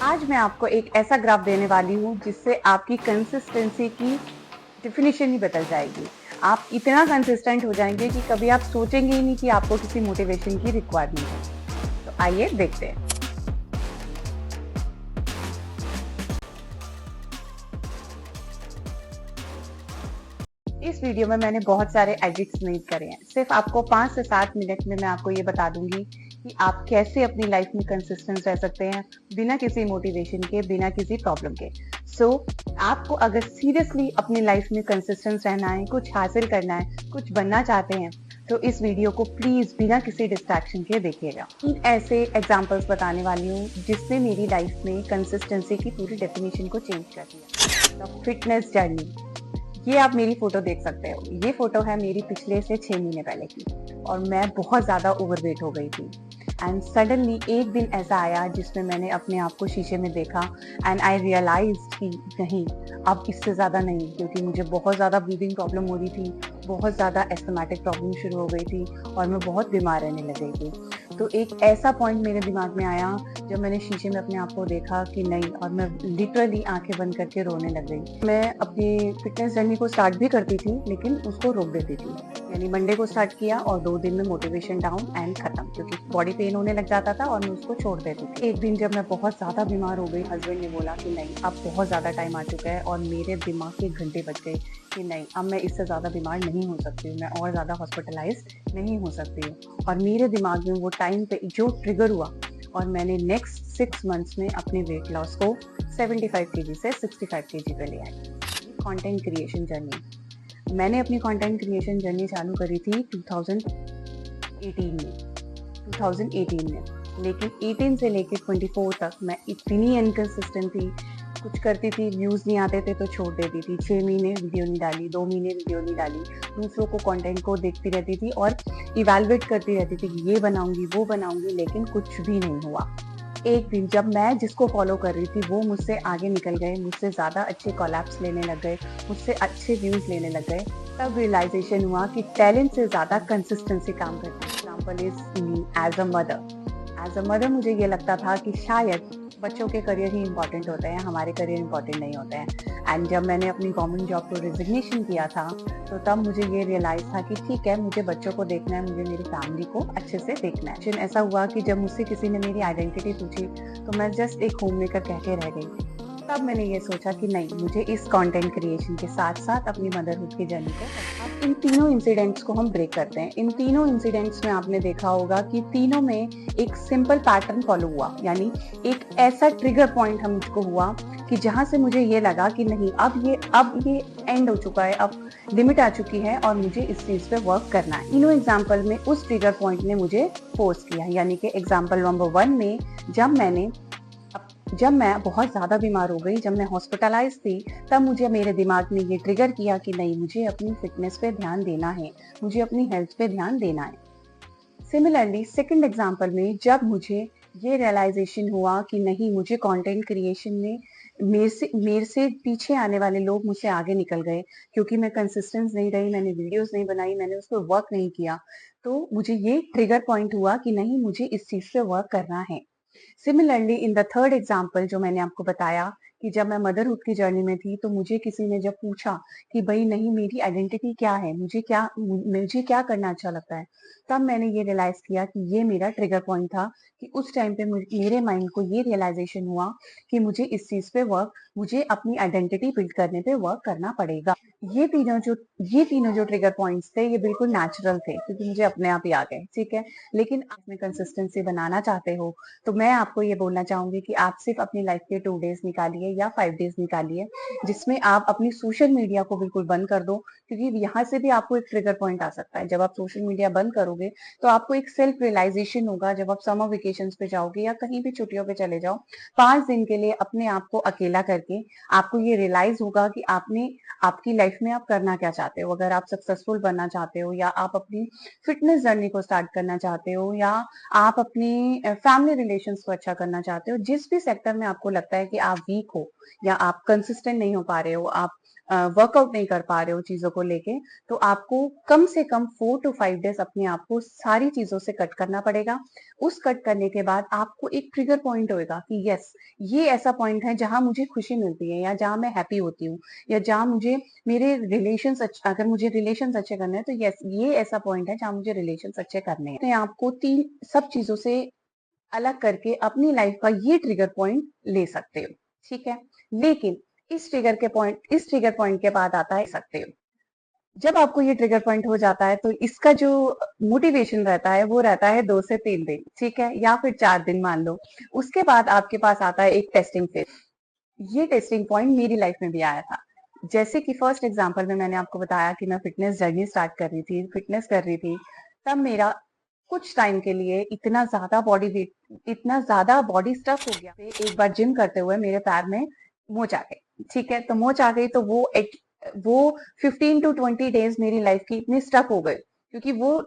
आज मैं आपको एक ऐसा ग्राफ देने वाली हूँ जिससे आपकी कंसिस्टेंसी की डेफिनेशन ही बदल जाएगी। आप इतना कंसिस्टेंट हो जाएंगे कि कभी आप सोचेंगे ही नहीं कि आपको किसी मोटिवेशन की रिक्वायरमेंट है। तो आइए देखते हैं। इस वीडियो में मैंने बहुत सारे एडिट्स नहीं करे हैं। सिर्फ आपको 5 से 7 मिनट में मैं आपको ये बता दूंगी कि आप कैसे अपनी लाइफ में कंसिस्टेंट रह सकते हैं बिना किसी मोटिवेशन के, बिना किसी प्रॉब्लम के। आपको अगर सीरियसली अपनी लाइफ में कंसिस्टेंट रहना है, कुछ हासिल करना है, कुछ बनना चाहते हैं, तो इस वीडियो को प्लीज बिना किसी डिस्ट्रैक्शन के देखिएगा। 3 ऐसे एग्जाम्पल्स बताने वाली हूँ जिसने मेरी लाइफ में कंसिस्टेंसी की पूरी डेफिनेशन को चेंज कर दिया। The fitness journey. ये आप मेरी फोटो देख सकते हो। ये फोटो है मेरी पिछले से 6 महीने पहले की, और मैं बहुत ज्यादा ओवरवेट हो गई थी। एंड सडनली एक दिन ऐसा आया जिसमें मैंने अपने आप को शीशे में देखा एंड आई रियलाइज कि नहीं, अब इससे ज्यादा नहीं, क्योंकि मुझे बहुत ज्यादा ब्रीदिंग प्रॉब्लम हो रही थी, बहुत ज्यादा एस्थमेटिक प्रॉब्लम शुरू हो गई थी और मैं बहुत बीमार रहने लग गई थी। तो एक ऐसा पॉइंट मेरे दिमाग में आया जब मैंने शीशे में अपने आप को देखा कि नहीं, और मैं लिटरली आंखें बंद करके रोने लग गई। मैं अपनी फिटनेस जर्नी को स्टार्ट भी करती थी लेकिन उसको रोक देती थी। यानी मंडे को स्टार्ट किया और 2 दिन में मोटिवेशन डाउन एंड खत्म, क्योंकि बॉडी पेन होने लग जाता था और मैं उसको छोड़ देती थी। एक दिन जब मैं बहुत ज्यादा बीमार हो गई, हस्बैंड ने बोला कि नहीं, अब बहुत ज्यादा टाइम आ चुका है, और मेरे दिमाग के घंटे बज गए कि नहीं, अब मैं इससे ज्यादा बीमार नहीं हो सकती हूँ, मैं और ज्यादा हॉस्पिटलाइज नहीं हो सकती हूँ। और मेरे दिमाग में वो टाइम पे जो ट्रिगर हुआ, और मैंने नेक्स्ट 6 मंथ्स में अपने वेट लॉस को 75 केजी से 65 केजी पे ले आई। Content creation journey. मैंने अपनी कंटेंट क्रिएशन जर्नी चालू करी थी 2018 में, लेकिन 18 से लेकर 24 तक मैं इतनी इनकंसिस्टेंट थी। कुछ करती थी, व्यूज नहीं आते थे तो छोड़ देती थी, 6 महीने वीडियो नहीं डाली, 2 महीने वीडियो नहीं डाली, दूसरों को कंटेंट को देखती रहती थी और इवेलुएट करती रहती थी कि ये बनाऊंगी वो बनाऊंगी, लेकिन कुछ भी नहीं हुआ। एक दिन जब मैं जिसको फॉलो कर रही थी वो मुझसे आगे निकल गए, मुझसे ज्यादा अच्छे कोलैप्स लेने लग गए, मुझसे अच्छे व्यूज लेने लग गए, तब रियलाइजेशन हुआ कि टैलेंट से ज्यादा कंसिस्टेंसी काम करती है। Example is me as a mother. As a mother मुझे ये लगता था कि शायद बच्चों के करियर ही इंपॉर्टेंट होते हैं, हमारे करियर इंपॉर्टेंट नहीं होते हैं। एंड जब मैंने अपनी गवर्नमेंट जॉब को रिजिग्नेशन किया था, तो तब मुझे ये रियलाइज था कि ठीक है, मुझे बच्चों को देखना है, मुझे मेरी फैमिली को अच्छे से देखना है। ऐसा हुआ कि जब मुझसे किसी ने मेरी आइडेंटिटी पूछी तो मैं जस्ट एक होम मेकर कह के रह गई। तब मैंने ये सोचा कि नहीं, मुझे इस कंटेंट क्रिएशन के साथ साथ अपनी मदरहुड की जर्नी को, अब इन तीनों इंसिडेंट्स को हम ब्रेक करते हैं। इन तीनों इंसिडेंट्स में आपने देखा होगा कि तीनों में एक सिंपल पैटर्न फॉलो हुआ, यानी एक ऐसा ट्रिगर पॉइंट हमको हुआ कि जहां से मुझे ये लगा कि नहीं, अब ये एंड हो चुका है, अब लिमिट आ चुकी है और मुझे इस चीज पे वर्क करना है। तीनों एग्जाम्पल में उस ट्रिगर पॉइंट ने मुझे फोर्स किया, यानी कि एग्जाम्पल नंबर 1 में जब मैं बहुत ज़्यादा बीमार हो गई, जब मैं हॉस्पिटलाइज थी, तब मुझे मेरे दिमाग ने ये ट्रिगर किया कि नहीं, मुझे अपनी फिटनेस पे ध्यान देना है, मुझे अपनी हेल्थ पे ध्यान देना है। सिमिलरली सेकंड एग्जांपल में जब मुझे ये रियलाइजेशन हुआ कि नहीं, मुझे कंटेंट क्रिएशन में मेरे से पीछे आने वाले लोग मुझसे आगे निकल गए, क्योंकि मैं कंसिस्टेंट नहीं रही, मैंने वीडियोस नहीं बनाई, मैंने उस पर वर्क नहीं किया, तो मुझे ये ट्रिगर पॉइंट हुआ कि नहीं, मुझे इस चीज पे वर्क करना है। Similarly in the third example जो मैंने आपको बताया कि जब मैं मदरहुड की जर्नी में थी, तो मुझे किसी ने जब पूछा कि भाई नहीं, मेरी आइडेंटिटी क्या है, मुझे क्या करना अच्छा लगता है, तब मैंने ये रियलाइज किया कि ये मेरा ट्रिगर पॉइंट था कि उस टाइम पे मेरे माइंड को ये रियलाइजेशन हुआ कि मुझे अपनी आइडेंटिटी बिल्ड करने पे वर्क करना पड़ेगा। ये तीनों जो ट्रिगर पॉइंट्स थे, ये बिल्कुल नेचुरल थे, क्योंकि मुझे अपने आप ही आ गए, ठीक है। लेकिन आप में कंसिस्टेंसी बनाना चाहते हो, तो मैं आपको ये बोलना चाहूंगी कि आप सिर्फ अपनी लाइफ के 2 डेज निकालिए या 5 डेज निकालिए, जिसमें आप अपनी सोशल मीडिया को बिल्कुल बंद कर दो, क्योंकि यहाँ से भी आपको एक ट्रिगर पॉइंट आ सकता है। जब आप सोशल मीडिया बंद करोगे तो आपको एक सेल्फ रियलाइजेशन होगा, जब आप समर वेकेशन पे जाओगे या कहीं भी छुट्टियों पे चले जाओ, 5 दिन के लिए अपने आप को अकेला करके आपको ये रियलाइज होगा कि आपकी लाइफ में आप करना क्या चाहते हो। अगर आप सक्सेसफुल बनना चाहते हो, या आप अपनी फिटनेस जर्नी को स्टार्ट करना चाहते हो, या आप अपनी फैमिली रिलेशंस को अच्छा करना चाहते हो, जिस भी सेक्टर में आपको लगता है कि आप वीक हो या आप कंसिस्टेंट नहीं हो पा रहे हो, आप वर्कआउट नहीं कर पा रहे हो चीजों को लेके, तो आपको कम से कम 4 to 5 डेज अपने आप को सारी चीजों से कट करना पड़ेगा। उस कट करने के बाद आपको एक ट्रिगर पॉइंट होएगा कि यस, ये ऐसा पॉइंट है जहां मुझे खुशी मिलती है, या जहां मैं हैप्पी होती हूँ, या जहां मुझे मेरे रिलेशंस अगर मुझे रिलेशंस अच्छे करने हैं, तो यस, ये ऐसा पॉइंट है जहां मुझे रिलेशंस अच्छे करने हैं। तो आपको तीन सब चीजों से अलग करके अपनी लाइफ का ये ट्रिगर पॉइंट ले सकते हो, ठीक है। लेकिन इस ट्रिगर पॉइंट के बाद आता है सकते हो, जब आपको ये ट्रिगर पॉइंट हो जाता है तो इसका जो मोटिवेशन रहता है वो रहता है 2 से 3 दिन, ठीक है, या फिर 4 दिन मान लो। उसके बाद आपके पास आता है एक टेस्टिंग फेज। ये टेस्टिंग पॉइंट मेरी लाइफ में भी आया था। जैसे कि फर्स्ट एग्जांपल में मैंने आपको बताया कि मैं फिटनेस जर्नी स्टार्ट कर रही थी, फिटनेस कर रही थी, तब मेरा कुछ टाइम के लिए इतना ज्यादा बॉडी स्टफ हो गया। एक बार जिम करते हुए मेरे पैर में मोच आ गई, ठीक है। तो मोच आ गई तो वो 15 to 20 डेज मेरी लाइफ की इतनी स्टक हो गई, क्योंकि वो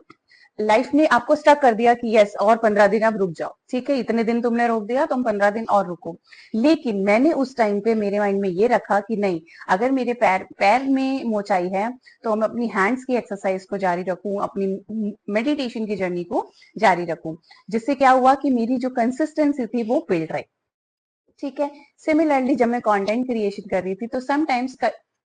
लाइफ ने आपको स्टक कर दिया कि यस, और 15 दिन अब रुक जाओ, ठीक है, इतने दिन तुमने रोक दिया, तुम 15 दिन और रुको। लेकिन मैंने उस टाइम पे मेरे माइंड में ये रखा कि नहीं, अगर मेरे पैर पैर में मोचाई है तो मैं अपनी हैंड्स की एक्सरसाइज को जारी रखूं, अपनी मेडिटेशन की जर्नी को जारी रखूं। जिससे क्या हुआ कि मेरी जो कंसिस्टेंसी थी वो बिल्ड रही, ठीक है। सिमिलरली जब मैं कंटेंट क्रिएशन कर रही थी तो समटाइम्स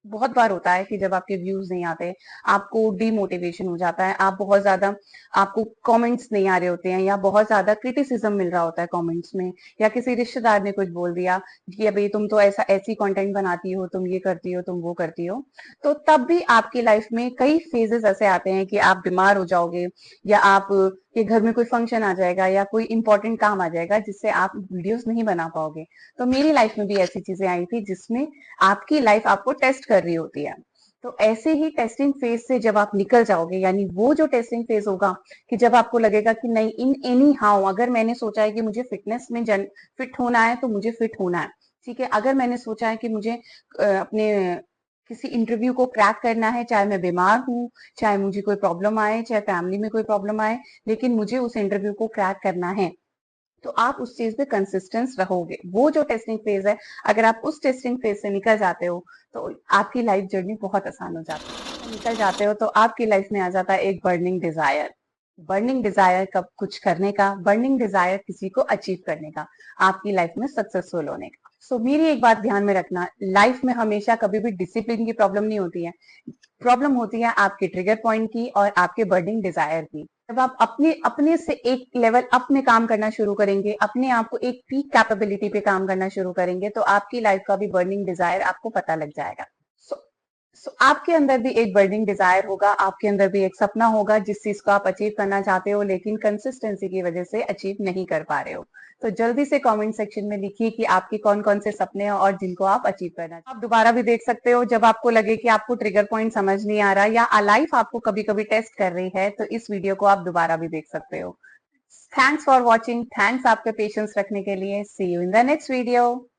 बहुत बार होता है कि जब आपके व्यूज नहीं आते, आपको डीमोटिवेशन हो जाता है, आप बहुत ज्यादा, आपको कमेंट्स नहीं आ रहे होते हैं, या बहुत ज्यादा क्रिटिसिज्म मिल रहा होता है कमेंट्स में, या किसी रिश्तेदार ने कुछ बोल दिया कि अभी तुम तो ऐसी कंटेंट बनाती हो, तुम ये करती हो, तुम वो करती हो। तो तब भी आपकी लाइफ में कई फेजेस ऐसे आते हैं कि आप बीमार हो जाओगे, या आप के घर में कोई फंक्शन आ जाएगा, या कोई इंपॉर्टेंट काम आ जाएगा जिससे आप वीडियोस नहीं बना पाओगे। तो मेरी लाइफ में भी ऐसी चीजें आई थी जिसमें आपकी लाइफ आपको टेस्ट कर रही होती है। तो ऐसे ही टेस्टिंग फेज से जब आप निकल जाओगे, यानी वो जो टेस्टिंग फेज होगा कि जब आपको लगेगा कि नहीं, इन एनी हाउ, अगर मैंने सोचा है कि मुझे फिटनेस में फिट होना है तो मुझे फिट होना है, ठीक है। अगर मैंने सोचा है कि मुझे अपने किसी इंटरव्यू को क्रैक करना है, चाहे मैं बीमार हूँ, चाहे मुझे कोई प्रॉब्लम आए, चाहे फैमिली में कोई प्रॉब्लम आए, लेकिन मुझे उस इंटरव्यू को क्रैक करना है, तो आप उस चीज पे कंसिस्टेंस रहोगे। वो जो टेस्टिंग फेज है, अगर आप उस टेस्टिंग फेज से निकल जाते हो तो आपकी लाइफ जर्नी बहुत आसान हो जाती है। निकल जाते हो तो आपकी लाइफ में आ जाता है एक बर्निंग डिजायर। बर्निंग डिजायर कब कुछ करने का, बर्निंग डिजायर किसी को अचीव करने का, आपकी लाइफ में सक्सेसफुल होने का। सो मेरी एक बात ध्यान में रखना, लाइफ में हमेशा कभी भी डिसिप्लिन की प्रॉब्लम नहीं होती है, प्रॉब्लम होती है आपके ट्रिगर पॉइंट की और आपके बर्निंग डिजायर की। जब आप अपने अपने से एक लेवल अप में काम करना शुरू करेंगे, अपने आप को एक पीक कैपेबिलिटी पे काम करना शुरू करेंगे, तो आपकी लाइफ का भी बर्निंग डिजायर आपको पता लग जाएगा। सो आपके अंदर भी एक बर्निंग डिजायर होगा, आपके अंदर भी एक सपना होगा जिस चीज को आप अचीव करना चाहते हो, लेकिन कंसिस्टेंसी की वजह से अचीव नहीं कर पा रहे हो। तो जल्दी से कमेंट सेक्शन में लिखिए कि आपके कौन कौन से सपने हैं और जिनको आप अचीव करना चाहते हो। आप दोबारा भी देख सकते हो जब आपको लगे कि आपको ट्रिगर पॉइंट समझ नहीं आ रहा, या लाइफ आपको कभी कभी टेस्ट कर रही है, तो इस वीडियो को आप दोबारा भी देख सकते हो। थैंक्स फॉर वॉचिंग, थैंक्स आपके पेशेंस रखने के लिए। See you in the next video.